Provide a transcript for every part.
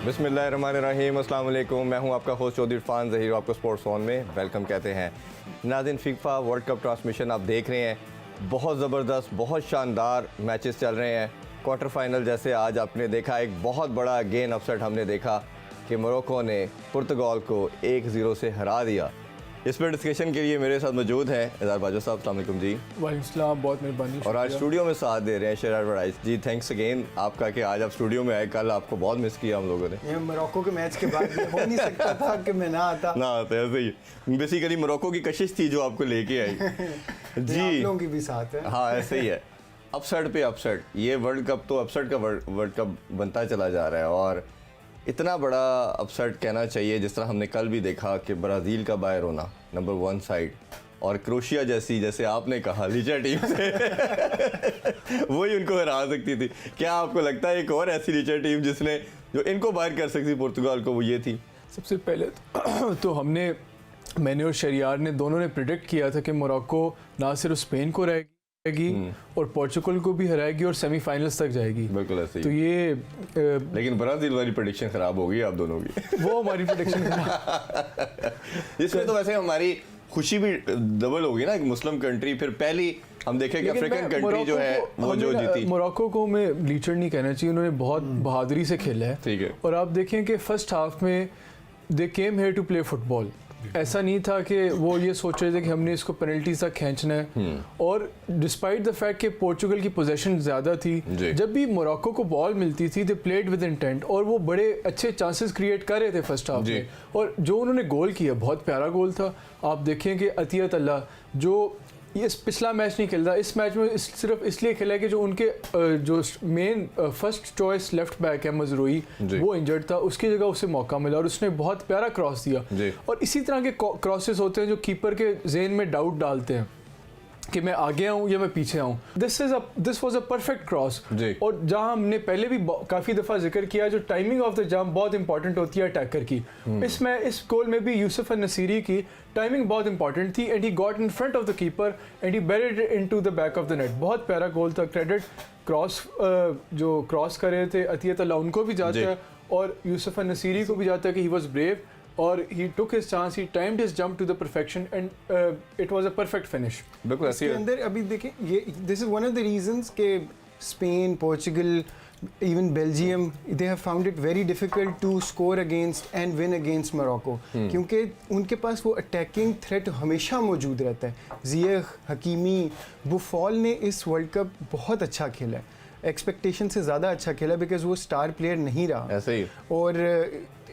बिस्मिल्लाहिर्रहमानिर्रहीम, अस्सलाम वालेकुम। मैं हूं आपका होस्ट चौधरी इरफान ज़हीर, आपको स्पोर्ट्स ऑन में वेलकम कहते हैं। नाज़रीन, फीफा वर्ल्ड कप ट्रांसमिशन आप देख रहे हैं। बहुत ज़बरदस्त, बहुत शानदार मैचेस चल रहे हैं। क्वार्टर फाइनल जैसे आज आपने देखा, एक बहुत बड़ा गेन अपसेट हमने देखा कि मोरक्को ने पुर्तगाल को 1-0 से हरा दिया। इस पर डिस्कशन के लिए मेरे साथ मौजूद हैं इज़हार बाजवा साहब। अस्सलाम वालेकुम जी। वालेकुम सलाम, बहुत मेहरबानी। और आज स्टूडियो में साथ दे रहे हैं शेरार वड़ाइस जी। थैंक्स अगेन आपका कि आज आप स्टूडियो में आए। कल आपको बहुत मिस किया हम लोगों ने। ये मोरक्को के मैच के बाद हो नहीं सकता था कि मैं ना आता ऐसे ही बेसिकली मोरक्को की कशिश थी जो आपको लेके आई जी। आप लोगों की भी साथ है। हाँ, ऐसे ही है। अपसेट पे अपसेट, ये वर्ल्ड कप तो अपसेट का वर्ल्ड कप बनता चला जा रहा है। और इतना बड़ा अपसेट कहना चाहिए, जिस तरह हमने कल भी देखा कि ब्राज़ील का बाहर होना नंबर 1 साइड, और क्रोशिया जैसे आपने कहा लीचा टीम से वही उनको हरा सकती थी। क्या आपको लगता है एक और ऐसी लीचा टीम जिसने जो इनको बाहर कर सकती पुर्तगाल को, वो ये थी? सबसे पहले तो मैंने और शरियार ने दोनों ने प्रिडिक्ट किया था कि मोरक्को ना सिर्फ स्पेन को रहेगी और पोर्चुगल को भी हराएगी और सेमीफाइनल्स तक जाएगी। बिल्कुल ऐसे ही। तो ये लेकिन ब्राज़ील वाली प्रेडिक्शन खराब हो गई आप दोनों की वो हमारी प्रेडिक्शन इसमें तो वैसे हमारी खुशी भी डबल होगी ना, एक मुस्लिम कंट्री। फिर पहली हम देखें कि अफ्रीकन कंट्री जो है वो जो जीती। मोरक्को को मैं लीचर नहीं कहना चाहिए, उन्होंने बहुत बहादुरी से खेला है। ठीक है। और आप देखें कि फर्स्ट हाफ में they came here to play football. ऐसा नहीं था कि वो ये सोच रहे थे कि हमने इसको पेनल्टी तक खींचना है। और डिस्पाइट द फैक्ट कि पोर्चुगल की पोजीशन ज़्यादा थी, जब भी मोरक्को को बॉल मिलती थी दे प्लेड विद इंटेंट, और वो बड़े अच्छे चांसेस क्रिएट कर रहे थे फर्स्ट हाफ में। और जो उन्होंने गोल किया बहुत प्यारा गोल था। आप देखें कि अतियत अल्लाह जो ये पिछला मैच नहीं खेल रहा, इस मैच में सिर्फ इसलिए खेला है कि जो उनके जो main first choice left back है मजरूई, वो इंजर्ड था, उसकी जगह उसे मौका मिला और उसने बहुत प्यारा क्रॉस दिया। और इसी तरह के क्रॉसेस होते हैं जो कीपर के ज़हन में डाउट डालते हैं कि मैं आगे आऊँ या मैं पीछे आऊँ। This was a perfect cross. और जहाँ हमने पहले भी काफ़ी दफ़ा जिक्र किया, जो टाइमिंग ऑफ द जंप बहुत इंपॉर्टेंट होती है अटैकर की। इस गोल में भी यूसुफ नसीरी की टाइमिंग बहुत इंपॉर्टेंट थी, and he got in front of the keeper and he buried it into the back of the net. बहुत प्यारा गोल था। क्रेडिट जो क्रॉस कर रहे थे अतियत अल्लाह उनको भी जाता है और यूसुफ नसीरी को भी जाता है कि ही वॉज ब्रेव और he took his chance, he timed his jump to the perfection and it was a perfect finish. बिल्कुल इसके अंदर अभी देखें, ये this is one of the reasons कि Spain, Portugal, even Belgium, they have found it very difficult to score against and win against Morocco, क्योंकि उनके पास वो अटैकिंग थ्रेट हमेशा मौजूद रहता है। ज़ियेख, हकीमी, बुफॉल ने इस वर्ल्ड कप बहुत अच्छा खेला है, एक्सपेक्टेशन से ज़्यादा अच्छा खेला, बिकॉज वो स्टार प्लेयर नहीं रहा ऐसे ही। और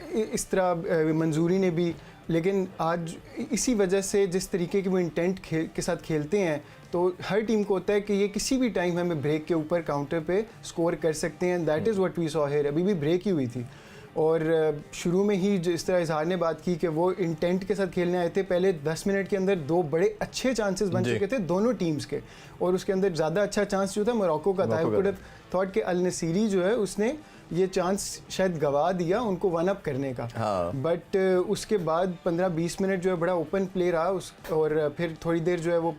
इस तरह मंजूरी ने भी, लेकिन आज इसी वजह से जिस तरीके की वो इंटेंट के साथ खेलते हैं, तो हर टीम को होता है कि ये किसी भी टाइम हमें ब्रेक के ऊपर काउंटर पे स्कोर कर सकते हैं। That is what we saw here. अभी भी ब्रेक ही हुई थी और शुरू में ही जिस तरह इजहार ने बात की कि वो इंटेंट के साथ खेलने आए थे, पहले 10 मिनट के अंदर 2 बड़े अच्छे चांसेस बन चुके थे दोनों टीम्स के, और उसके अंदर ज़्यादा अच्छा चांस जो था मोरक्को का था। कुड हैव थॉट कि अल नसीरी जो है उसने ये चांस शायद गवा दिया उनको 1 अप करने का। बट उसके बाद 15-20 मिनट जो है बड़ा ओपन प्ले रहा और फिर थोड़ी देर जो है वो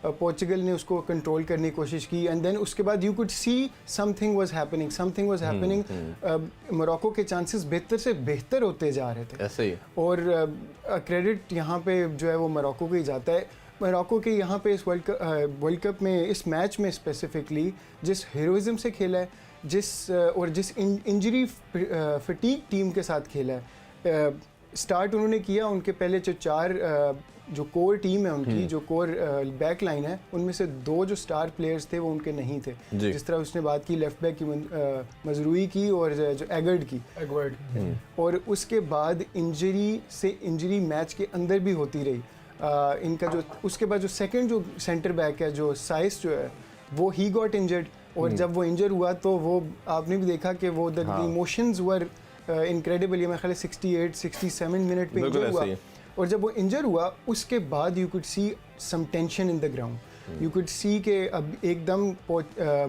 पोर्चुगल ने उसको कंट्रोल करने की कोशिश की, एंड देन उसके बाद you could see something was happening. Morocco के चांसेस बेहतर से बेहतर होते जा रहे थे ऐसे ही। और क्रेडिट यहाँ पे जो है वो मोरक्को को ही जाता है। मोरक्को के यहाँ पे इस वर्ल्ड कप में, इस मैच में स्पेसिफिकली जिस हीरोइज्म से खेला है, जिस इंजरी फटीग टीम के साथ खेला है। स्टार्ट उन्होंने किया, उनके पहले जो 4 जो कोर टीम है उनकी, जो कोर बैक लाइन है, उनमें से 2 जो स्टार प्लेयर्स थे वो उनके नहीं थे। जिस तरह उसने बात की लेफ्ट बैक की मजरूई की और जो एगर्ड की। और उसके बाद इंजरी मैच के अंदर भी होती रही। इनका जो उसके बाद जो सेकंड जो सेंटर बैक है जो साइस जो है वो ही गॉट इंजर्ड, और जब वो इंजर हुआ तो वो आपने भी देखा कि वो द इमोशंस वर इनक्रेडिबल। मेरे ख्याल 68-67 मिनट पे इंजर हुआ, और जब वो इंजर हुआ उसके बाद you could see some tension in the ground. You could see कि अब एकदम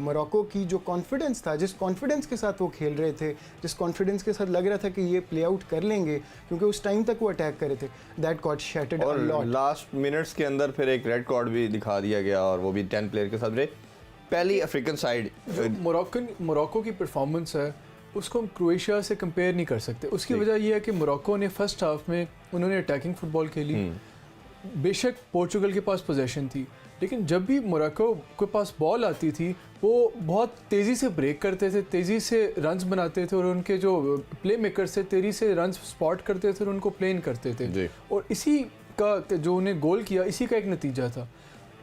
मोरक्को की जो कॉन्फिडेंस था, जिस कॉन्फिडेंस के साथ वो खेल रहे थे, जिस कॉन्फिडेंस के साथ लग रहा था कि ये प्ले आउट कर लेंगे, क्योंकि उस टाइम तक वो अटैक कर रहे थे, that got shattered a lot. Last minutes के अंदर फिर एक रेड कार्ड भी दिखा दिया गया, और वो भी 10 प्लेयर के साथ। पहली अफ्रीकन साइड मोरक्को की परफॉर्मेंस है उसको हम क्रोएशिया से कंपेयर नहीं कर सकते। उसकी वजह यह है कि मोरक्को ने फर्स्ट हाफ में उन्होंने अटैकिंग फुटबॉल खेली। बेशक पोर्चुगल के पास पोजीशन थी, लेकिन जब भी मोरक्को के पास बॉल आती थी वो बहुत तेज़ी से ब्रेक करते थे, तेज़ी से रन्स बनाते थे और उनके जो प्ले मेकर्स थे तेज़ी से रन्स स्पॉट करते थे और उनको प्ले इन करते थे। और इसी का जो उन्हें गोल किया, इसी का एक नतीजा था।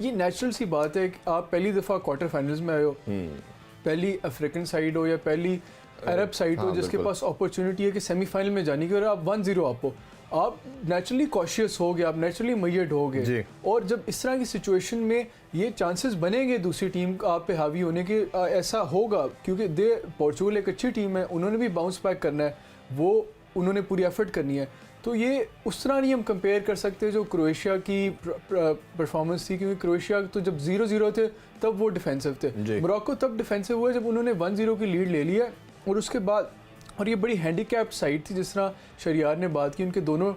ये नेचुरल सी बात है कि आप पहली दफ़ा क्वार्टर फाइनल्स में आए हो, पहली अफ्रीकन साइड हो या पहली अरब साइड हो जिसके पास अपॉर्चुनिटी है कि सेमीफाइनल में जाने की, और आप 1-0 अप हो, आप नेचुरली कॉशियस हो गए, आप नेचुरली मैयड हो गए। और जब इस तरह की सिचुएशन में ये चांसेस बनेंगे दूसरी टीम आप पे हावी होने के, ऐसा होगा क्योंकि पोर्चुगल एक अच्छी टीम है, उन्होंने भी बाउंस बैक करना है, वो उन्होंने पूरी एफर्ट करनी है। तो ये उस तरह नहीं हम कंपेयर कर सकते जो क्रोएशिया की परफॉर्मेंस थी, क्योंकि क्रोएशिया तो जब 0-0 थे तब वो डिफेंसिव थे, मोरक्को तब डिफेंसिव हुआ जब उन्होंने 1-0 की लीड ले लिया। और उसके बाद, और ये बड़ी हैंडीकैप्ड साइड थी, जिस तरह शरियार ने बात की, उनके दोनों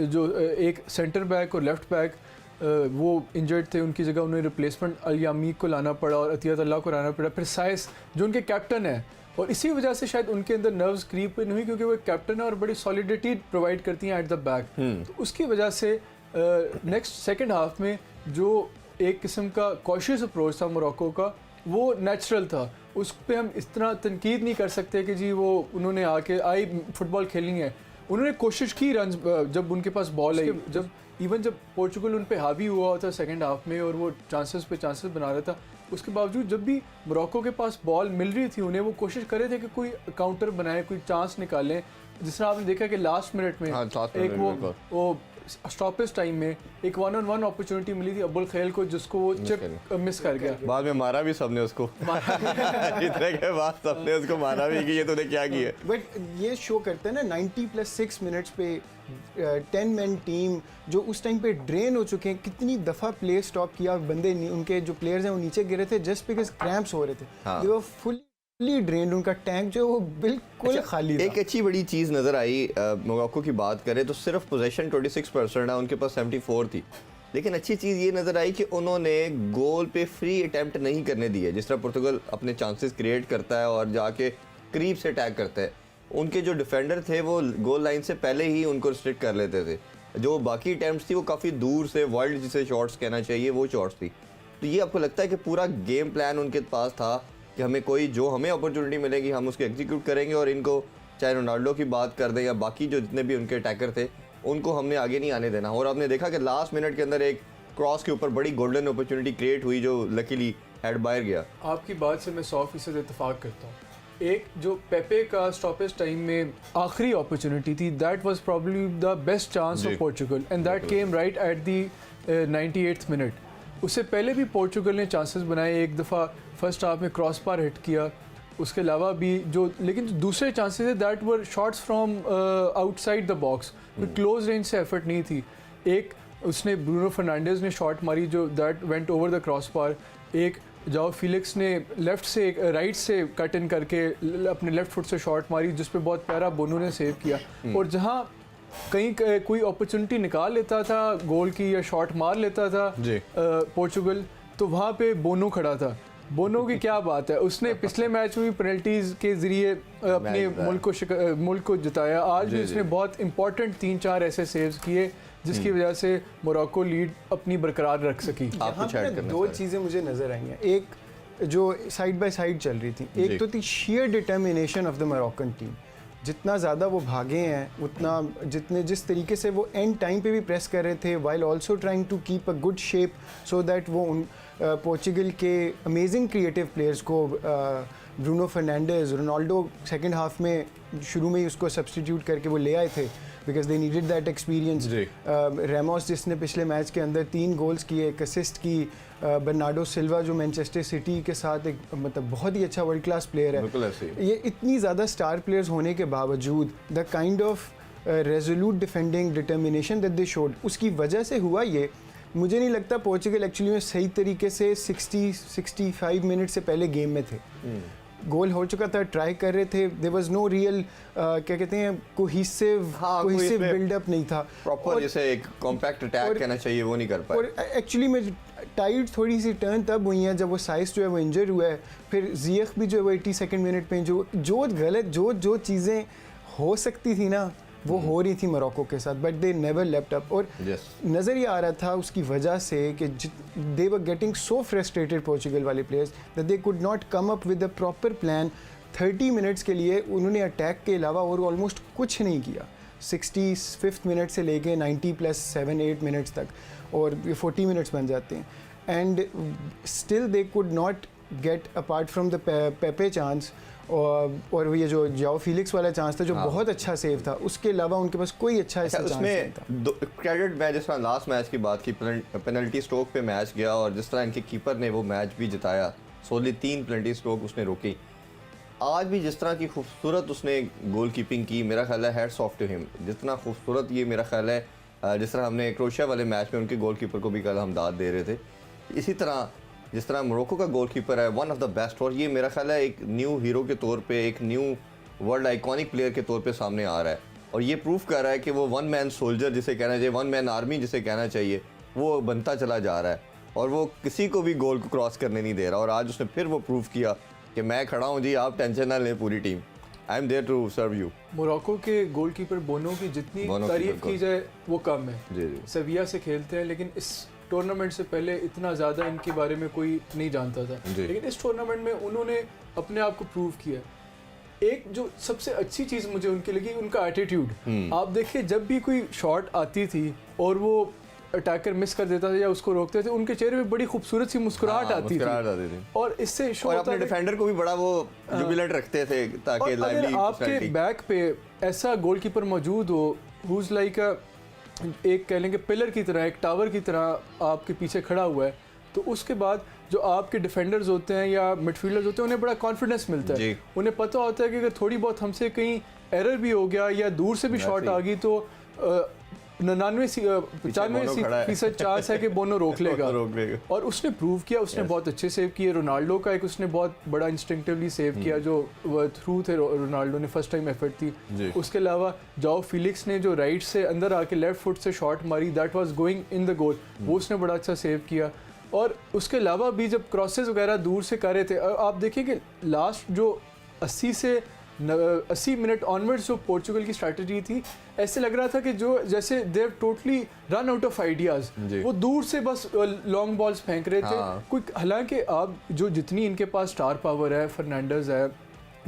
जो एक सेंटर बैक और लेफ़्ट बैक वो इंजर्ड थे, उनकी जगह उन्हें रिप्लेसमेंट अल-यामीक को लाना पड़ा और अतियत अल्लाह को लाना पड़ा। फिर साइस जो उनके कैप्टन है, और इसी वजह से शायद उनके अंदर नर्व्स क्रीप नहीं हुई, क्योंकि वो एक कैप्टन है और बड़ी सॉलिडिटी प्रोवाइड करती हैं एट द बैक। तो उसकी वजह से नेक्स्ट सेकंड हाफ में जो एक किस्म का कॉशियस अप्रोच था मोरक्को का, वो नेचुरल था। उस पर हम इस तरह तनकीद नहीं कर सकते कि जी वो उन्होंने आके फुटबॉल खेलनी है। उन्होंने कोशिश की रन, जब उनके पास बॉल आई, जब पोर्चुगल उन पे हावी हुआ था सेकंड हाफ में और वो चांसेस पे चांसेस बना रहा था, उसके बावजूद जब भी मोरक्को के पास बॉल मिल रही थी उन्हें, वो कोशिश कर रहे थे कि कोई काउंटर बनाए, कोई चांस निकालें। जिस तरह आपने देखा कि लास्ट मिनट में एक वो स्टॉपेज टाइम में एक 1-on-1 अपॉर्चुनिटी मिली थी अब्दुल खैल को, जिसको वो चिप मिस कर गया। बाद में मारा भी सबने उसको इतने के बाद सबने उसको मारा भी कि ये तूने क्या किया। बट ये शो करता है ना 90+6 मिनट्स पे 10 मैन टीम जो उस टाइम पे ड्रेन हो चुके हैं, कितनी दफ़ा प्ले स्टॉप किया, बंदे उनके जो प्लेयर्स हैं वो नीचे गिरे थे जस्ट बिकॉज क्रैम्प्स हो रहे थे। दे वर फुली ड्रेन्ड, उनका टैंक जो वो बिल्कुल खाली था। एक अच्छी बड़ी चीज़ नज़र आई, मोरक्को की बात करें तो सिर्फ पोजीशन 26% है, उनके पास 74 थी, लेकिन अच्छी चीज़ ये नज़र आई कि उन्होंने गोल पे फ्री अटैम्प्ट नहीं करने दिए। जिस तरह पुर्तगाल अपने चांसेस क्रिएट करता है और जाके करीब से अटैक करता है, उनके जो डिफेंडर थे वो गोल लाइन से पहले ही उनको रिस्ट्रिक्ट कर लेते थे। जो बाकी अटैम्प्ट्स थी वो काफ़ी दूर से, वर्ल्ड जिसे शॉट्स कहना चाहिए, वो शॉट्स थी। तो ये आपको लगता है कि पूरा गेम प्लान उनके पास था कि हमें जो हमें अपॉर्चुनिटी मिलेगी हम उसको एग्जीक्यूट करेंगे, और इनको चाहे रोनाल्डो की बात कर दें या बाकी जो जितने भी उनके अटैकर थे उनको हमने आगे नहीं आने देना। और आपने देखा कि लास्ट मिनट के अंदर एक क्रॉस के ऊपर बड़ी गोल्डन अपॉर्चुनिटी क्रिएट हुई जो लकीली हेड बाहर गया। आपकी बात से मैं 100% इत्तेफाक करता हूँ। एक जो पेपे का स्टॉपेज टाइम में आखिरी अपॉर्चुनिटी थी, that was probably the best chance of Portugal and that came right at the 98th minute. उससे पहले भी पोर्चुगल ने चांसेस बनाए, एक दफ़ा फर्स्ट हाफ में क्रॉस बार हिट किया, उसके अलावा भी लेकिन दूसरे चांसेस है that were shots from outside the box, close range से एफर्ट नहीं थी। एक उसने ब्रूनो फर्नांडिस ने शॉट मारी जो that went over the cross bar, एक जाओ फिलिक्स ने लेफ्ट से राइट से कट इन करके अपने लेफ्ट फुट से शॉट मारी जिस पे बहुत प्यारा बोनो ने सेव किया। और जहाँ कहीं कोई अपॉर्चुनिटी निकाल लेता था गोल की या शॉट मार लेता था पोर्चुगल, तो वहाँ पे बोनो खड़ा था। बोनो की क्या बात है, उसने पिछले मैच में भी पेनल्टीज के ज़रिए अपने मुल्क को जिताया। आज भी उसने बहुत इंपॉर्टेंट 3-4 ऐसे सेव्स किए जिसकी वजह से मोरक्को लीड अपनी बरकरार रख सकी। यहाँ पे दो चीज़ें मुझे नज़र आई हैं, एक जो साइड बाय साइड चल रही थी, एक तो थी share determination of the Moroccan team. जितना ज़्यादा वो भागे हैं उतना जिस तरीके से वो एंड टाइम पे भी प्रेस कर रहे थे while also trying to keep a good shape so that वो पोर्चुगल के अमेजिंग क्रिएटिव प्लेयर्स को Bruno Fernandes, Ronaldo second half में शुरू में ही उसको सब्स्टिट्यूट करके वो ले आए थे because they needed that experience. Ramos जिसने पिछले मैच के अंदर 3 गोल्स किए, एक असिस्ट की, बर्नार्डो सिल्वा जो मैनचेस्टर सिटी के साथ एक मतलब बहुत ही अच्छा वर्ल्ड क्लास प्लेयर है। ये इतनी ज़्यादा स्टार प्लेयर्स होने के बावजूद the kind of resolute defending determination that they showed, उसकी वजह से हुआ ये। मुझे नहीं लगता पोर्चुगल एक्चुअली में सही तरीके से 60-65 मिनट से पहले गेम में थे। गोल हो चुका था, ट्राई कर रहे थे, देयर वाज नो रियल क्या कहते हैं कोहेसिव बिल्डअप नहीं था प्रॉपर, जैसे एक कॉम्पैक्ट अटैक कहना चाहिए वो नहीं कर पाए। और एक्चुअली में टाइड थोड़ी सी टर्न तब हुई है जब वो साइस जो है वो इंजर हुआ है, फिर जियख भी जो है वो 82nd मिनट पे जो गलत जो चीज़ें हो सकती थी ना वो हो रही थी मोरक्को के साथ, but they never left up. और नज़र ये आ रहा था उसकी वजह से कि they were getting so frustrated Portugal वाले players that they could not come up with a proper plan. 30 minutes के लिए उन्होंने अटैक के अलावा और ऑलमोस्ट कुछ नहीं किया, 65th मिनट से लेके 90+7-8 मिनट्स तक, और ये 40 मिनट्स बन जाते हैं, and still they could not gate apart from the पेपे chance और ये जो जाओ फिलिक्स वाला चांस था जो बहुत अच्छा सेव था, उसके अलावा उनके पास कोई अच्छा ऐसा चांस नहीं था। क्रेडिट मैं जिस तरह लास्ट मैच की बात की, पेनल्टी स्ट्रोक पे मैच गया और जिस तरह इनके कीपर ने वो मैच भी जिताया, सोली 3 पेनल्टी स्ट्रोक उसने रोकी। आज भी जिस तरह की खूबसूरत उसने गोल कीपिंग की, मेरा ख्याल है हैट्स ऑफ टू हिम। जितना खूबसूरत ये मेरा ख्याल है, जिस तरह हमने क्रोएशिया वाले मैच में उनके गोल कीपर को भी कल हम दाद दे रहे थे, इसी तरह जिस तरह मोरक्को का गोल कीपर है वन ऑफ द बेस्ट, और ये मेरा ख्याल है एक न्यू हीरो के तौर पे, एक न्यू वर्ल्ड आइकॉनिक प्लेयर के तौर पे सामने आ रहा है, और ये प्रूफ कर रहा है कि वो वन मैन सोल्जर जिसे कहना चाहिए, वन मैन आर्मी जिसे कहना चाहिए, वो बनता चला जा रहा है और वो किसी को भी गोल को क्रॉस करने नहीं दे रहा। और आज उसने फिर वो प्रूफ किया कि मैं खड़ा हूँ जी, आप टेंशन ना लें पूरी team, I am there to serve you. Morocco के गोलकीपर बोनो की जितनी तारीफ की जाए वो कम है। जी जी, सेविया से खेलते हैं, लेकिन इस टूर्नामेंट से पहले इतना ज़्यादा इनके बारे में कोई नहीं जानता था, लेकिन इस टूर्नामेंट में उन्होंने अपने आप को प्रूव किया। एक जो सबसे अच्छी चीज़ मुझे उनकी लगी, उनका एटीट्यूड। आप देखिए जब भी कोई शॉट आती थी और वो अटैकर मिस कर देता था या उसको रोकते थे, उनके चेहरे पे बड़ी खूबसूरत सी मुस्कुराहट आती थी, और इससे शो और अपने डिफेंडर को भी बड़ा वो जुबिलेंट रखते थे ताकि लाइवली आपके बैक पे ऐसा गोलकीपर मौजूद हो हु इज लाइक एक कह लेंगे पिलर की तरह, एक टावर की तरह आपके पीछे खड़ा हुआ है, तो उसके बाद जो आपके डिफेंडर्स होते हैं या मिडफील्डर्स होते हैं उन्हें बड़ा कॉन्फिडेंस मिलता है। उन्हें पता होता है कि अगर थोड़ी बहुत हमसे कहीं एरर भी हो गया या दूर से भी शॉट आ गई तो 95% चांस है कि बोनो रोक लेगा। और उसने प्रूव किया, उसने बहुत अच्छे सेव किए। रोनाल्डो का एक उसने बहुत बड़ा इंस्टिंक्टिवली सेव किया जो थ्रू थे, रोनाल्डो ने फर्स्ट टाइम एफर्ट थी। उसके अलावा जाओ फिलिक्स ने जो राइट से अंदर आके लेफ्ट फुट से शॉट मारी, that was going in the गोल, वो उसने बड़ा अच्छा सेव किया। और उसके अलावा भी जब क्रॉसेस वगैरह दूर से कर रहे थे, आप देखिए कि लास्ट जो 80 मिनट ऑनवर्ड्स जो पोर्चुगल की स्ट्रैटेजी थी, ऐसे लग रहा था कि जो जैसे they totally run out of ideas, वो दूर से बस लॉन्ग बॉल्स फेंक रहे थे। कोई हालांकि आप जो जितनी इनके पास स्टार पावर है, फर्नांडीज है,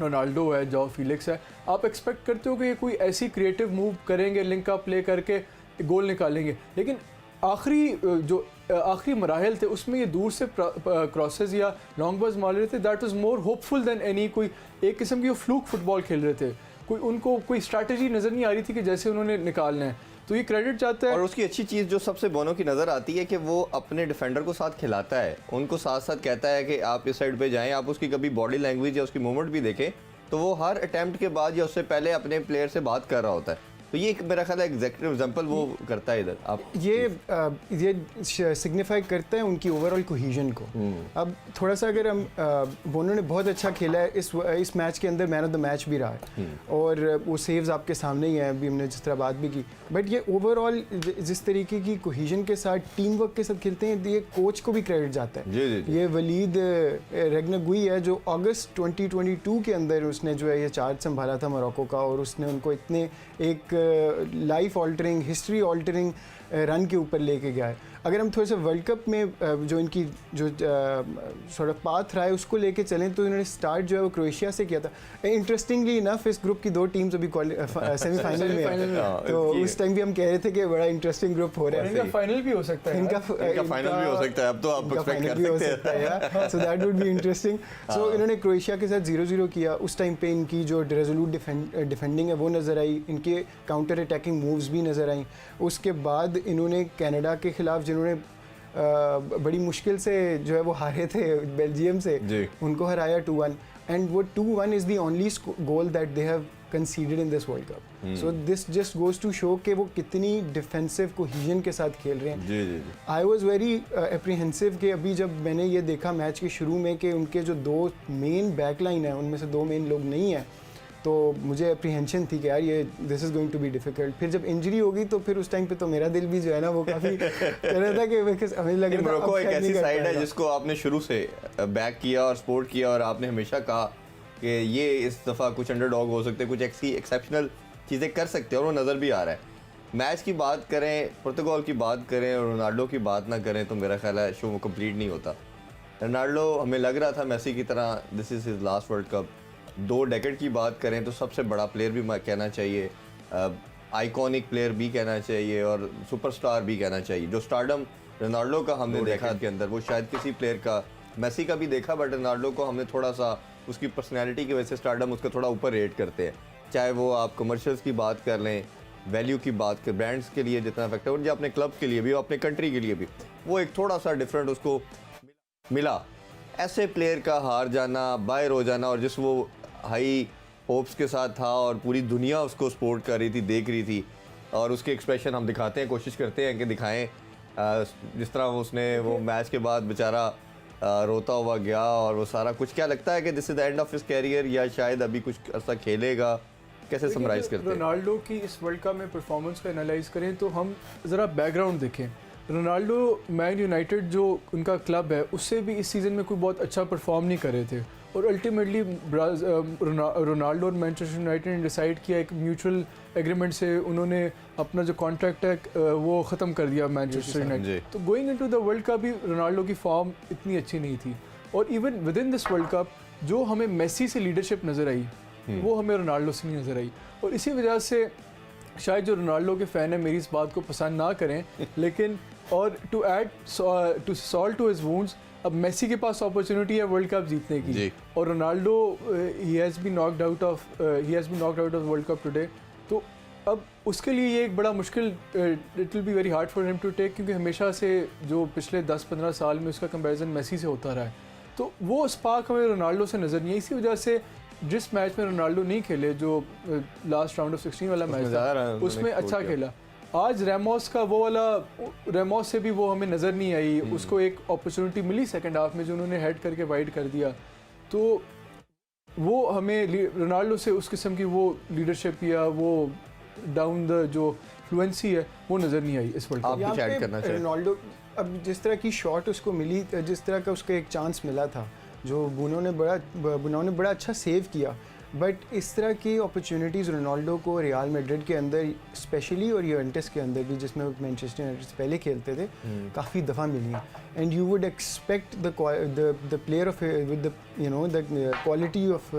रोनाल्डो है, जाओ फिलिक्स है, आप एक्सपेक्ट करते हो कि ये कोई ऐसी क्रिएटिव मूव करेंगे, लिंक अप प्ले करके गोल निकालेंगे, लेकिन आखिरी मराहल थे उसमें ये दूर से क्रॉसेस या लॉन्ग बॉल्स मार रहे थे। That was more hopeful than any, कोई एक किस्म की वो फ्लूक फुटबॉल खेल रहे थे, कोई उनको कोई स्ट्रैटेजी नज़र नहीं आ रही थी कि जैसे उन्होंने निकालना है, तो ये क्रेडिट जाता है। और उसकी अच्छी चीज़ जो सबसे बोनो की नज़र आती है कि वो अपने डिफेंडर को साथ खिलाता है, उनको साथ साथ कहता है कि आप इस साइड पे जाएं। आप उसकी कभी बॉडी लैंग्वेज या उसकी मूवमेंट भी देखें तो वो हर अटैम्प्ट के बाद या उससे पहले अपने प्लेयर से बात कर रहा होता है, तो ये मेरा ख्याल है एग्जाम्पल वो करता है इधर। आप ये सिग्निफाई करता है उनकी ओवरऑल कोहीजन को। अब थोड़ा सा अगर हम बोनो ने बहुत अच्छा खेला है इस मैच के अंदर, मैन ऑफ द मैच भी रहा है, और वो सेव्स आपके सामने ही हैं, अभी हमने जिस तरह बात भी की, बट ये ओवरऑल जिस तरीके की कोहीजन के साथ, टीम वर्क के साथ खेलते हैं, ये कोच को भी क्रेडिट जाता है। जी। ये वलीद रेग्नागुई है जो अगस्त 2022 के अंदर उसने जो है ये चार्ज संभाला था मोरक्को का, और उसने उनको इतने एक life altering, history altering run के ऊपर लेके गया है। अगर हम थोड़े से वर्ल्ड कप में जो इनकी जो थोड़ा पाथ रहा है उसको लेके चलें, तो इन्होंने स्टार्ट जो है वो क्रोएशिया से किया था। इंटरेस्टिंगली इनफ इस ग्रुप की 2 टीम्स अभी सेमीफाइनल में है, तो उस टाइम भी हम कह रहे थे कि बड़ा इंटरेस्टिंग ग्रुप हो रहा है, इनका फाइनल भी हो सकता है, इनका फाइनल भी हो सकता है, अब तो आप एक्सपेक्ट कर सकते हैं, so that would be interesting. So इन्होंने क्रोएशिया के साथ 0-0 किया। उस टाइम पे इनकी जो रेजोल्यूट डिफेंडिंग है वो नज़र आई, इनके काउंटर अटैकिंग मूव्स भी नज़र आई। उसके बाद इन्होंने कनाडा के खिलाफ, जिन्होंने बड़ी मुश्किल से जो है वो हारे थे बेल्जियम से, उनको हराया 2-1, एंड वो 2-1 is the only goal that they have conceded in this world cup. So this just goes to show कि वो कितनी डिफेंसिव कोहीजन के साथ खेल रहे हैं। आई वॉज वेरी एप्रीहेंसिव कि अभी जब मैंने ये देखा मैच के शुरू में कि उनके जो 2 मेन बैकलाइन है उनमें से 2 मेन लोग नहीं हैं, तो मुझे अप्रीहेंशन थी कि यार ये this is going to be difficult. फिर जब इंजरी होगी तो फिर उस टाइम पे तो मेरा दिल भी जो है ना वो काफ़ी कह रहा था कि हमें लग रहा था मोरक्को अब एक शायद ऐसी नहीं कर साइड है पाएगा। जिसको आपने शुरू से बैक किया और सपोर्ट किया, और आपने हमेशा कहा कि ये इस दफ़ा कुछ अंडरडॉग हो सकते हैं, कुछ ऐसी एक्सेप्शनल चीज़ें कर सकते हैं, और वो नज़र भी आ रहा है। मैच की बात करें, पुर्तगाल की बात करें और रोनाल्डो की बात ना करें तो मेरा ख्याल है शो कंप्लीट नहीं होता। रोनाल्डो हमें लग रहा था मेसी की तरह this is his last world cup. 2 decade की बात करें तो सबसे बड़ा प्लेयर भी कहना चाहिए, आइकॉनिक प्लेयर भी कहना चाहिए और सुपरस्टार भी कहना चाहिए। जो स्टारडम रोनाल्डो का हमने देखा के अंदर वो शायद किसी प्लेयर का, मेसी का भी देखा, बट रोनाल्डो को हमने थोड़ा सा उसकी पर्सनैलिटी की वजह से स्टारडम उसका थोड़ा ऊपर रेट करते हैं। चाहे वो आप कमर्शियल्स की बात कर लें, वैल्यू की बात कर, ब्रांड्स के लिए जितना फैक्टर, और जो अपने क्लब के लिए भी, अपने कंट्री के लिए भी, वो एक थोड़ा सा डिफरेंट उसको मिला। ऐसे प्लेयर का हार जाना, बाहर हो जाना, और जिस वो हाई होप्स के साथ था और पूरी दुनिया उसको सपोर्ट कर रही थी, देख रही थी, और उसके एक्सप्रेशन हम दिखाते हैं, कोशिश करते हैं कि दिखाएं। जिस तरह उसने वो मैच के बाद बेचारा रोता हुआ गया और वो सारा कुछ, क्या लगता है कि this is the end of his career या शायद अभी कुछ अर्सा खेलेगा? कैसे समराइज करते हैं? रोनाल्डो की इस वर्ल्ड कप में परफॉर्मेंस का एनालाइज करें तो हम ज़रा बैकग्राउंड देखें। रोनाल्डो मैन यूनाइटेड जो उनका क्लब है उससे भी इस सीज़न में कोई बहुत अच्छा परफॉर्म नहीं कर रहे थे, और अल्टीमेटली रोनाल्डो और मैनचेस्टर यूनाइटेड ने डिसाइड किया, एक म्यूचुअल एग्रीमेंट से उन्होंने अपना जो कॉन्ट्रैक्ट है वो ख़त्म कर दिया मैनचेस्टर यूनाइटेड। तो going into the world cup भी रोनाल्डो की फॉर्म इतनी अच्छी नहीं थी, और even with in this world cup जो हमें मेसी से लीडरशिप नज़र आई वो हमें रोनाल्डो से नहीं नज़र आई। और इसी वजह से शायद जो रोनाल्डो के फ़ैन है मेरी इस बात को पसंद ना करें, लेकिन और to add to salt to his wounds, अब मेसी के पास अपॉर्चुनिटी है वर्ल्ड कप जीतने की, और Ronaldo he has been knocked out of world cup today. तो अब उसके लिए ये एक बड़ा मुश्किल, it will be very hard for him to take, क्योंकि हमेशा से जो पिछले 10-15 साल में उसका कंपैरिजन मेसी से होता रहा है, तो वो स्पार्क हमें रोनाल्डो से नज़र नहीं है। इसी वजह से जिस मैच में रोनाल्डो नहीं खेले, जो लास्ट राउंड ऑफ 16 वाला मैच था, उसमें अच्छा खेला। आज रेमोस का वो वाला, रेमोस से भी वो हमें नज़र नहीं आई, उसको एक अपॉर्चुनिटी मिली सेकंड हाफ में जो उन्होंने हेड करके वाइड कर दिया, तो वो हमें रोनाल्डो से उस किस्म की वो लीडरशिप या वो डाउन द जो फ्लुएंसी है वो नज़र नहीं आई इस वर्ल्ड कप। आप कुछ ऐड करना चाहिए? रोनाल्डो अब जिस तरह की शॉट उसको मिली, जिस तरह का उसको एक चांस मिला था, जो बुनो ने बड़ा अच्छा सेव किया, बट इस तरह की अपॉर्चुनिटीज़ रोनाल्डो को रियल मैड्रिड के अंदर स्पेशली और यूवेंटस के अंदर भी, जिसमें वो मैनचेस्टर यूनाइटेड से पहले खेलते थे, काफ़ी दफ़ा मिली हैं। And you would expect the player of with the you know the quality of,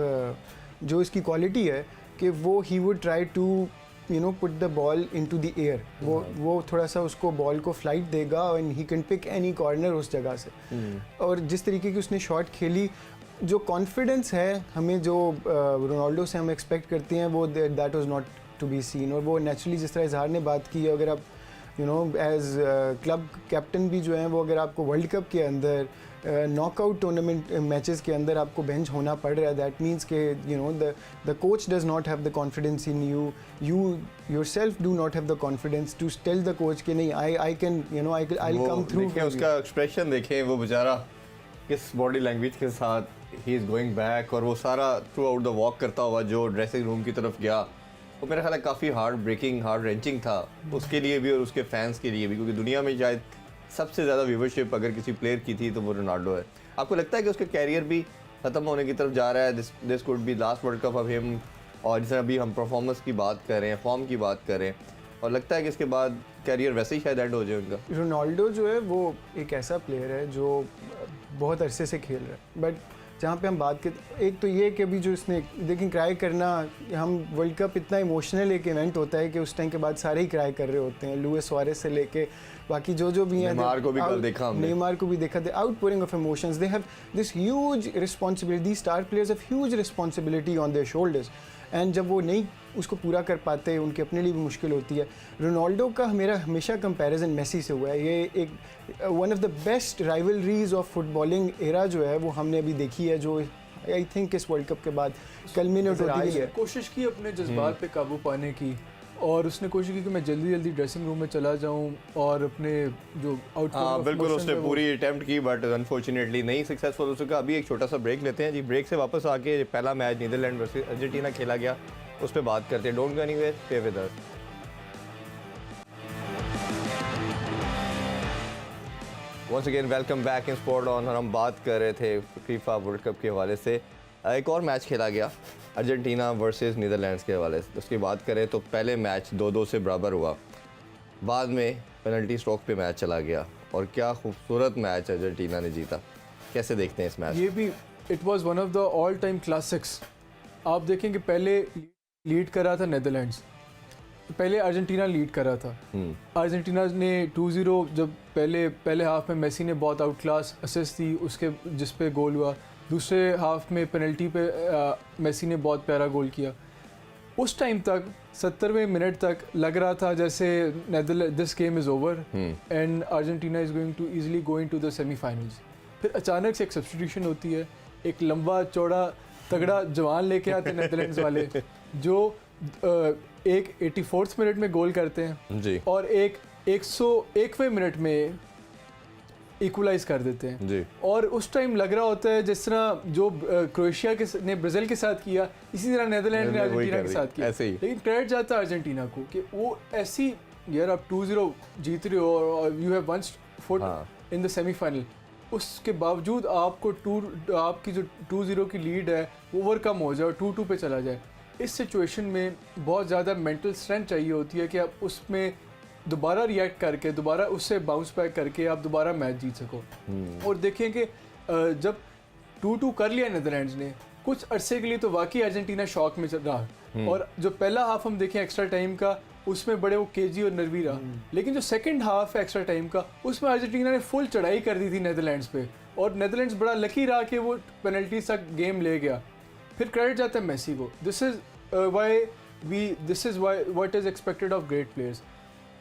जो इसकी क्वालिटी है कि वो he would try to put the ball into the air, वो थोड़ा सा उसको बॉल को फ्लाइट देगा and he can pick any corner उस जगह से। और जिस तरीके की उसने शॉट खेली, जो कॉन्फिडेंस है हमें, जो रोनाल्डो से हम एक्सपेक्ट करते हैं, वो that was not to be seen. और वो नेचुरली जिस तरह इजहार ने बात की, अगर आप एज क्लब कैप्टन भी जो है वो, अगर आपको वर्ल्ड कप के अंदर नॉकआउट टूर्नामेंट मैचेस के अंदर आपको बेंच होना पड़ रहा है, दैट मीन्स के the coach does not have the confidence in you, yourself do not have the confidence to tell the coach कि नहीं, I can I come through. उसका एक्सप्रेशन देखें, वो बेचारा किस बॉडी लैंग्वेज के साथ ही इज़ गोइंग बैक, और वो सारा थ्रू आउट द वॉक करता हुआ जो ड्रेसिंग रूम की तरफ गया, वो मेरा ख्याल है काफ़ी हार्ड ब्रेकिंग, हार्ड रेंचिंग था उसके लिए भी और उसके फैंस के लिए भी, क्योंकि दुनिया में शायद सबसे ज़्यादा व्यूवरशिप अगर किसी प्लेयर की थी तो वो रोनाल्डो है। आपको लगता है कि उसका कैरियर भी ख़त्म होने की तरफ जा रहा है? This could be last world cup of him, और जैसे अभी हम परफॉर्मेंस की बात कर रहे हैं, फॉर्म की बात कर रहे हैं, और लगता है कि इसके बाद कैरियर वैसे ही शायद एंड हो जाए उनका? रोनाल्डो जो है वो एक ऐसा प्लेयर है जो बहुत अरसे से खेल रहा है, बट जहाँ पे हम बात करते, एक तो ये कि अभी जो इसने लेकिन क्राई करना, हम वर्ल्ड कप इतना इमोशनल एक इवेंट होता है कि उस टाइम के बाद सारे ही क्राई कर रहे होते हैं, लुइस सुआरेज से लेके बाकी जो भी हैं, नेमार को भी कल देखा हमने, नेमार को भी देखा, the outpouring of emotions, they have this huge responsibility, the star players have huge responsibility on their shoulders, and जब वो नहीं उसको पूरा कर पाते, उनके अपने लिए भी मुश्किल होती है। रोनाल्डो का मेरा हमेशा कंपैरिजन मेसी से हुआ है, ये एक one of the best rivalries of footballing era जो है वो हमने अभी देखी है, जो आई थिंक इस वर्ल्ड कप के बाद कल्मिनेट होती है। कोशिश की अपने जज्बात पे काबू पाने की, और उसने कोशिश की कि मैं जल्दी जल्दी ड्रेसिंग रूम में चला जाऊं और अपने जो हाँ बिल्कुल, उसने पूरी अटेम्प्ट की बट अनफॉर्चुनेटली नहीं सक्सेसफुल हो सका। अभी एक छोटा सा ब्रेक लेते हैं जी। ब्रेक से वापस आके पहला मैच नीदरलैंड वर्सेस अर्जेंटीना खेला गया, उस पर बात करते हैं। Don't go anywhere, stay with us. Once again welcome back in Sport On. और हम बात कर रहे थे फीफा वर्ल्ड कप के हवाले से। एक और मैच खेला गया अर्जेंटीना वर्सेस नीदरलैंड्स के हवाले से। उसकी बात करें तो पहले मैच 2-2 से बराबर हुआ, बाद में पेनल्टी स्ट्रोक पे मैच चला गया और क्या खूबसूरत मैच अर्जेंटीना ने जीता। कैसे देखते हैं इस मैच? ये भी it was one of the all time classics. आप देखें कि पहले लीड कर रहा था नेदरलैंड्स, पहले अर्जेंटीना लीड कर रहा था। अर्जेंटीना ने 2-0 जब पहले हाफ में मेसी ने बहुत आउट क्लास असिस्ट दी उसके जिस पे गोल हुआ। दूसरे हाफ में पेनल्टी पे मेसी ने बहुत प्यारा गोल किया। उस टाइम तक 70वें मिनट तक लग रहा था जैसे this game is over and Argentina is going to easily going to the semifinals. फिर अचानक से एक सब्स्टिट्यूशन होती है, एक लंबा चौड़ा तगड़ा जवान लेके आते नेदरलैंड्स वाले जो एक 84th मिनट में गोल करते हैं जी, और एक 101वें मिनट में इक्वलाइज कर देते हैं जी। और उस टाइम लग रहा होता है जिस तरह जो क्रोएशिया ने ब्राज़ील के साथ किया, इसी तरह नेदरलैंड ने अर्जेंटीना के साथ किया। ऐसे ही। लेकिन क्रेडिट जाता है अर्जेंटीना को कि वो ऐसी यार आप 2-0 जीत रहे हो और you have once foot in the semifinal, उसके बावजूद आपकी जो 2-0 की लीड है वो ओवरकम हो जाए और 2-2 पे चला जाए। इस सिचुएशन में बहुत ज़्यादा मेंटल स्ट्रेंथ चाहिए होती है कि आप उसमें दोबारा रिएक्ट करके दोबारा उससे बाउंस बैक करके आप दोबारा मैच जीत सको। और देखें कि जब 2-2 कर लिया नेदरलैंड्स ने, कुछ अरसे के लिए तो वाकई अर्जेंटीना शॉक में रहा और जो पहला हाफ हम देखें एक्स्ट्रा टाइम का उसमें बड़े वो केजी और नरवी रहा, लेकिन जो सेकंड हाफ है एक्स्ट्रा टाइम का उसमें अर्जेंटीना ने फुल चढ़ाई कर दी थी नेदरलैंड्स पे और नेदरलैंड्स बड़ा लकी रहा कि वो पेनल्टी तक गेम ले गया। फिर क्रेडिट जाता है मेसी को। This is what is expected of great players.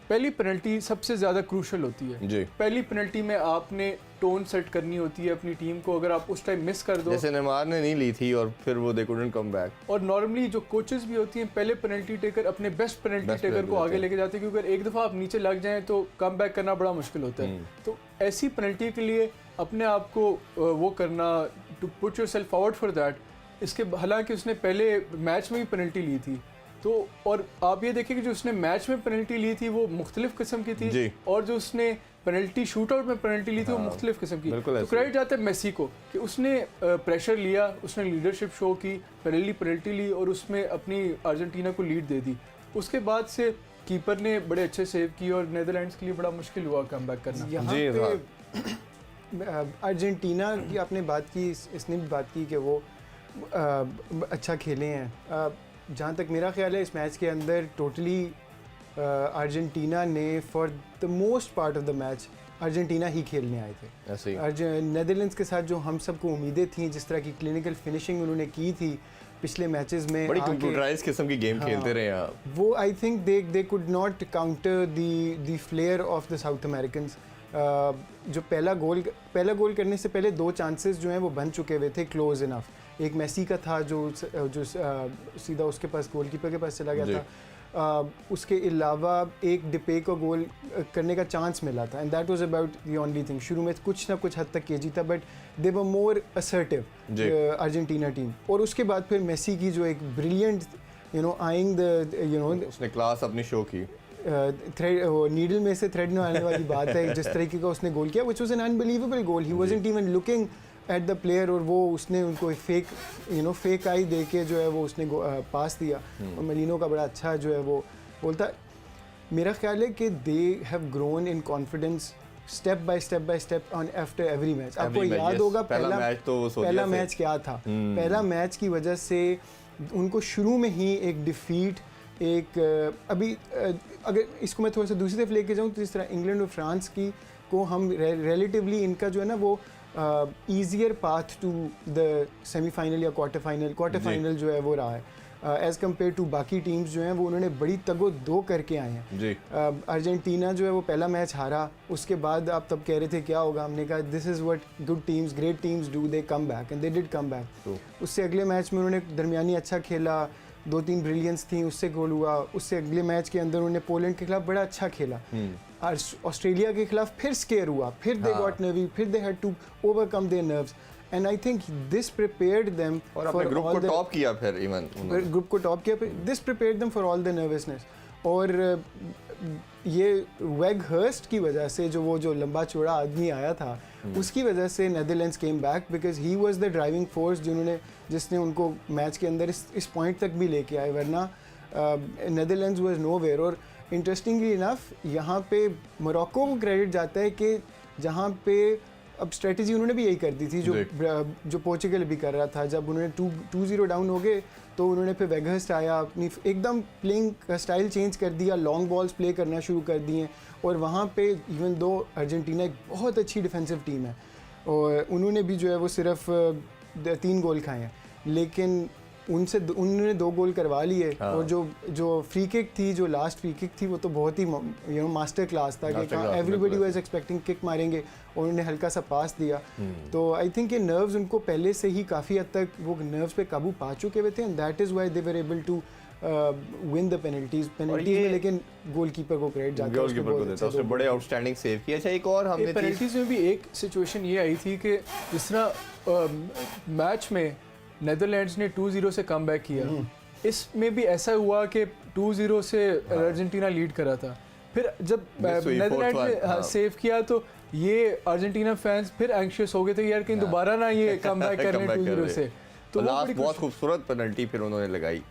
पहली पेनल्टी सबसे ज़्यादा क्रूशल होती है जी। पहली पेनल्टी में आपने टोन सेट करनी होती है अपनी टीम को। अगर आप उस टाइम मिस कर दो, जैसे नेमार ने नहीं ली थी और फिर वो दे कुडंट कम बैक। और नॉर्मली जो कोचेस भी होती हैं पहले पेनल्टी टेकर अपने बेस्ट पेनल्टी टेकर को आगे लेके जाते हैं क्योंकि अगर एक दफ़ा आप नीचे लग जाएं तो कम बैक करना बड़ा मुश्किल होता है। तो ऐसी पेनल्टी के लिए अपने आप को वो करना, to put yourself forward for that. इसके हालांकि उसने पहले मैच में भी पेनल्टी ली थी तो, और आप ये देखें कि जो उसने मैच में पेनल्टी ली थी वो मुख्तलिफ किस्म की थी जी। और जो उसने पेनल्टी शूट आउट में पेनल्टी ली थी वो मुख्तलिफ किस्म की। तो क्रेडिट जाता है मेसी को कि उसने प्रेशर लिया, उसने लीडरशिप शो की, पहली पेनल्टी ली और उसमें अपनी अर्जेंटीना को लीड दे दी। उसके बाद से कीपर ने बड़े अच्छे सेव किए और नेदरलैंड्स के लिए बड़ा मुश्किल हुआ कम बैक करना। यहाँ पे अर्जेंटीना की आपने बात की, इसने भी बात की कि वो अच्छा खेले हैं। जहाँ तक मेरा ख्याल है इस मैच के अंदर टोटली अर्जेंटीना ने for the most part of the match Argentina ही खेलने आए थे। नेदरलैंड्स के साथ जो हम सबको उम्मीदें थी, जिस तरह की क्लिनिकल फिनिशिंग उन्होंने की थी पिछले मैचेस में, बड़ी कंप्यूटराइज्ड किस्म की गेम खेलते रहे आप। वो I think they could not counter the flair of the South Americans. जो पहला गोल करने से पहले 2 चांसेस जो हैं वो बन चुके हुए थे क्लोज इनफ। एक मेसी का था जो सीधा उसके पास गोलकीपर के पास चला गया था। उसके अलावा एक डिपे को गोल करने का चांस मिला था and that was about the only thing. शुरू में कुछ ना कुछ हद तक केजी था but they were more assertive Argentina team. और उसके बाद फिर मेसी की जो एक ब्रिलियंट आइंग द उसने क्लास अपनी शो की, नीडल में से थ्रेड में आने वाली बात है जिस तरीके का उसने गोल किया, which was an unbelievable goal. He wasn't even looking at the player और वो उसने उनको फेक आई दे के जो है वो उसने पास दिया। और मरीनो का बड़ा अच्छा जो है वो बोलता। मेरा ख्याल है कि they have grown in confidence step by step on after every match. आपको याद होगा पहला मैच क्या था। पहला मैच की वजह से उनको शुरू में ही एक डिफीट, अभी अगर इसको मैं थोड़ा सा दूसरी तरफ लेके जाऊँ तो जिस तरह इंग्लैंड और फ्रांस की को हम रिलेटिवली इनका जो है ना वो easier path to the semifinal या क्वार्टर फाइनल जो है वो रहा है एज़ कम्पेयर टू बाकी टीम्स जो हैं वो उन्होंने बड़ी तगो दो करके आए हैं। अर्जेंटीना जो है वो पहला मैच हारा, उसके बाद आप तब कह रहे थे क्या होगा, हमने कहा this is what good teams great teams do, they come back and they did come back. उससे अगले मैच में उन्होंने दरमियानी अच्छा खेला, 2-3 ब्रिलियंस थी, उससे गोल हुआ। उससे अगले मैच के अंदर उन्होंने पोलैंड के खिलाफ बड़ा अच्छा खेला। और ऑस्ट्रेलिया के खिलाफ फिर स्केयर हुआ, फिर दे गॉट नर्वी, फिर they had to overcome their nerves and I think this prepared them और अपने ग्रुप को टॉप किया फिर इवन ग्रुप को टॉप किया, फिर this prepared them for all the nervousness. और ये वेगहर्स्ट की वजह से जो लंबा चौड़ा आदमी आया था उसकी वजह से Netherlands came back because he was the driving force जिसने उनको मैच के अंदर इस पॉइंट तक भी लेके आए, वरना नेदरलैंड्स वाज नोवेयर। और इंटरेस्टिंगली इनफ यहाँ पे मोरक्को को क्रेडिट जाता है कि जहाँ पे अब स्ट्रेटजी उन्होंने भी यही कर दी थी जो पोर्चुगल भी कर रहा था। जब उन्होंने 2-0 डाउन हो गए तो उन्होंने फिर वेगहर्स्ट आया, अपनी एकदम प्लेइंग स्टाइल चेंज कर दिया, लॉन्ग बॉल्स प्ले करना शुरू कर दिए। और वहाँ पे इवन दो अर्जेंटीना एक बहुत अच्छी डिफेंसिव टीम है और उन्होंने भी जो है वो सिर्फ 3 गोल खाए हैं, लेकिन उन्होंने 2 गोल करवा लिए। और जो फ्री किक थी, जो लास्ट फ्री किक थी, वो तो बहुत ही मास्टर क्लास था कि एवरीबॉडी वाज एक्सपेक्टिंग किक मारेंगे और उन्होंने हल्का सा पास दिया। तो आई थिंक ये नर्व्स उनको पहले से ही काफ़ी हद तक वो नर्व्स पे काबू पा चुके हुए थे and that is why they were able to win the penalties में। लेकिन गोलकीपर को क्रेडिट जाता है, गोलकीपर को देता है, उसने बड़े आउटस्टैंडिंग सेव किया। अच्छा, एक और हमने पेनल्टीज में भी एक सिचुएशन ये आई थी कि जिस तरह मैच में नेदरलैंड्स ने 2-0 से कम बैक किया, इसमें भी ऐसा हुआ कि 2-0 से अर्जेंटीना लीड करा था। फिर जब नेदरलैंड्स ने सेव किया तो ये अर्जेंटीना फैंस फिर एंग्शियस हो गए थे यार कहीं दोबारा ना ये कम बैक कर लें 2-0 से। तो लास्ट बहुत खूबसूरत पेनल्टी फिर उन्होंने लगाई।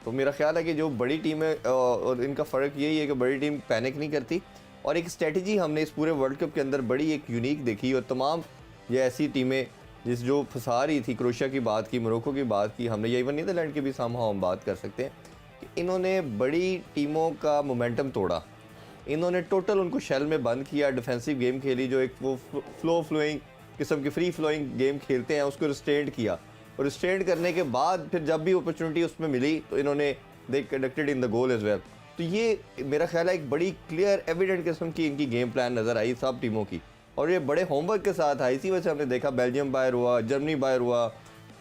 तो मेरा ख्याल है कि जो बड़ी टीम है और इनका फ़र्क यही है कि बड़ी टीम पैनिक नहीं करती और एक स्ट्रेटजी हमने इस पूरे वर्ल्ड कप के अंदर बड़ी एक यूनिक देखी। और तमाम ये ऐसी टीमें जो फंसा रही थी, क्रोएशिया की बात की, मोरक्को की बात की हमने, या इवन नीदरलैंड की भी समहाउ हम बात कर सकते हैं कि इन्होंने बड़ी टीमों का मोमेंटम तोड़ा। इन्होंने टोटल उनको शेल में बंद किया, डिफेंसिव गेम खेली, जो एक वो फ्लोइंग किस्म की फ्री फ्लोइंग गेम खेलते हैं उसको रिस्ट्रेंड किया। और रिस्ट्रेंड करने के बाद फिर जब भी अपॉर्चुनिटी उसमें मिली तो इन्होंने they conducted in the goal as well. तो ये मेरा ख्याल है एक बड़ी क्लियर एविडेंट किस्म की इनकी गेम प्लान नज़र आई सब टीमों की और ये बड़े होमवर्क के साथ आई। इसी वजह से हमने देखा बेल्जियम बाहर हुआ, जर्मनी बाहर हुआ,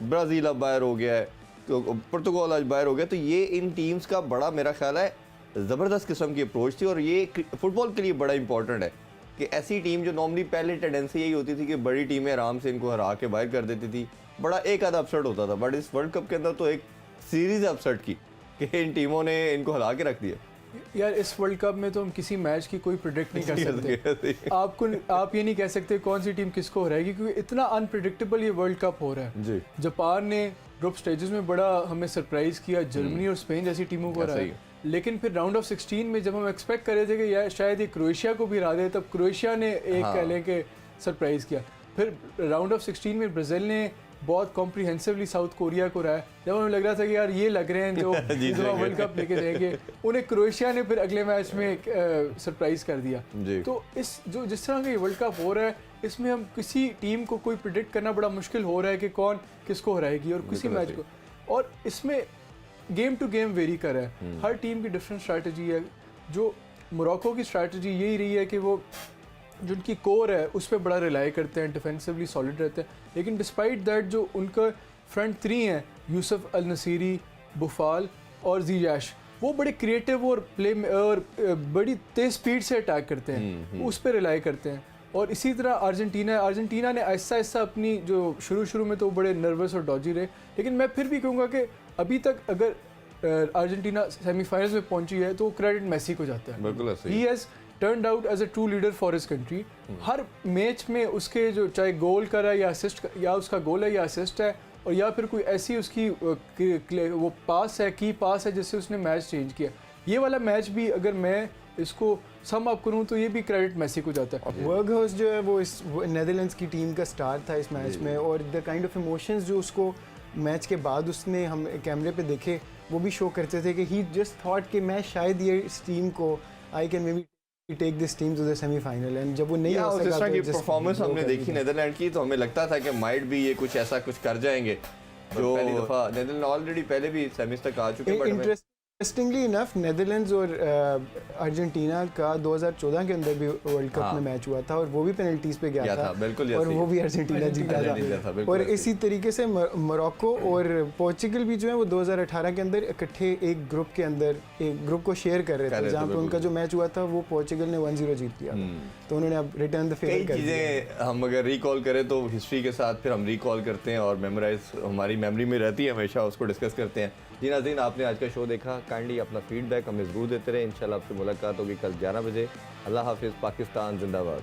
ब्राज़ील अब बाहर हो गया है, तो पुर्तगाल आज बाहर हो गया। तो ये इन टीम्स का बड़ा मेरा ख्याल है ज़बरदस्त किस्म की अप्रोच थी और ये फुटबॉल के लिए बड़ा इंपॉर्टेंट है कि ऐसी टीम जो नॉर्मली पहले टेंडेंसी यही होती थी कि बड़ी टीमें आराम से इनको हरा के बाहर कर देती थी, बड़ा एक आधा अपसेट होता था। बट इस वर्ल्ड कप के अंदर तो एक सीरीज अपसेट की कि इन टीमों ने इनको हरा के रख दिया। यार इस वर्ल्ड कप में तो हम किसी मैच की कोई प्रेडिक्ट नहीं कर सकते। आप ये नहीं कह सकते कौन सी टीम किसको हराएगी क्योंकि इतना अनप्रेडिक्टेबल ये वर्ल्ड कप हो रहा है जी। जापान ने ग्रुप स्टेजेस में बड़ा हमें सरप्राइज किया, जर्मनी और स्पेन जैसी टीमों को हराया, लेकिन फिर राउंड ऑफ 16 में जब हम एक्सपेक्ट कर रहे थे कि यार शायद ये क्रोएशिया को भी हरा दे, तब क्रोएशिया ने एक कह लें कि सरप्राइज किया। फिर राउंड ऑफ 16 में ब्राज़ील ने बहुत कॉम्प्रिहेंसिवली साउथ कोरिया को रहा है। जब हमें लग रहा था कि यार ये लग रहे हैं जो वर्ल्ड कप लेके जाएंगे, उन्हें क्रोएशिया ने फिर अगले मैच में सरप्राइज कर दिया। तो जिस तरह का ये वर्ल्ड कप हो रहा है इसमें हम किसी टीम को कोई प्रेडिक्ट करना बड़ा मुश्किल हो रहा है कि कौन किसको हराएगी और किसी मैच को। और इसमें गेम टू गेम वेरी कर रहा है, हर टीम की डिफरेंट स्ट्रैटेजी है। जो मोरक्को की स्ट्रैटेजी यही रही है कि वो जो उनकी कोर है उस पर बड़ा रिलाई करते हैं, डिफेंसिवली सॉलिड रहते हैं, लेकिन डिस्पाइट दैट जो उनका फ्रंट 3 हैं, यूसुफ अल नसीरी, बुफाल और ज़ियाश, वो बड़े क्रिएटिव और बड़ी तेज़ स्पीड से अटैक करते हैं, उस पर रिलाई करते हैं। और इसी तरह अर्जेंटीना ने ऐसा अपनी जो शुरू में तो बड़े नर्वस और डॉजी रहे, लेकिन मैं फिर भी कहूँगा कि अभी तक अगर अर्जेंटीना सेमीफाइनल्स में पहुंची है तो क्रेडिट मेसी को जाता है। He has turned out as a true leader for his country. हर मैच में उसके जो चाहे गोल करा या असिस्ट या उसका गोल है या असिस्ट है और या फिर कोई ऐसी उसकी वो पास है, की पास है जिससे उसने मैच चेंज किया। ये वाला मैच भी अगर मैं इसको सम अप करूं तो ये भी क्रेडिट मेसी को जाता है। वेगहर्स्ट जो है वो इस नेदरलैंड्स की टीम का स्टार था इस मैच में और द काइंड ऑफ इमोशंस जो उसको मैच के बाद उसने हम कैमरे पे देखे वो भी शो करते थे कि ही जस्ट थॉट कि मैं शायद ये इस टीम को I can maybe take this team to the semifinal. And जब वो नहीं हो सका, जिस तरह की परफॉर्मेंस हमने देखी नेदरलैंड की तो हमें लगता था कि माइट भी ये कुछ ऐसा कुछ कर जाएंगे। जो पहली दफा नेदरलैंड ऑलरेडी पहले भी सेमीज तक आ चुके हैं। इंटरेस्टिंगली इनफ नेदरलैंड्स और अर्जेंटीना का 2014 के अंदर भी वर्ल्ड कप हाँ। में मैच हुआ था और वो भी पेनल्टीज पे गया था, बिल्कुल और ऐसे ही। वो भी अर्जेंटीना जीता अर्जेंटीना था, था। बिल्कुल और ऐसे ही। इसी तरीके से मोरक्को और पोर्चुगल भी जो है वो 2018 के अंदर इकट्ठे एक ग्रुप के अंदर एक ग्रुप को शेयर कर रहे थे, जहाँ पे उनका जो मैच हुआ था वो पोर्चुगल ने 1-0 जीत लिया था। तो उन्होंने अब रिटर्न द कई फेवर कर दिया। चीज़ें हम अगर रिकॉल करें तो हिस्ट्री के साथ फिर हम रिकॉल करते हैं और मेमोराइज हमारी मेमोरी में रहती है, हमेशा उसको डिस्कस करते हैं। जी नाज़रीन, आपने आज का शो देखा, काइंडली अपना फीडबैक हमें ज़रूर देते रहे। इंशाल्लाह आपसे मुलाकात होगी कल 11 बजे। अल्लाह हाफिज़, पाकिस्तान जिंदाबाद।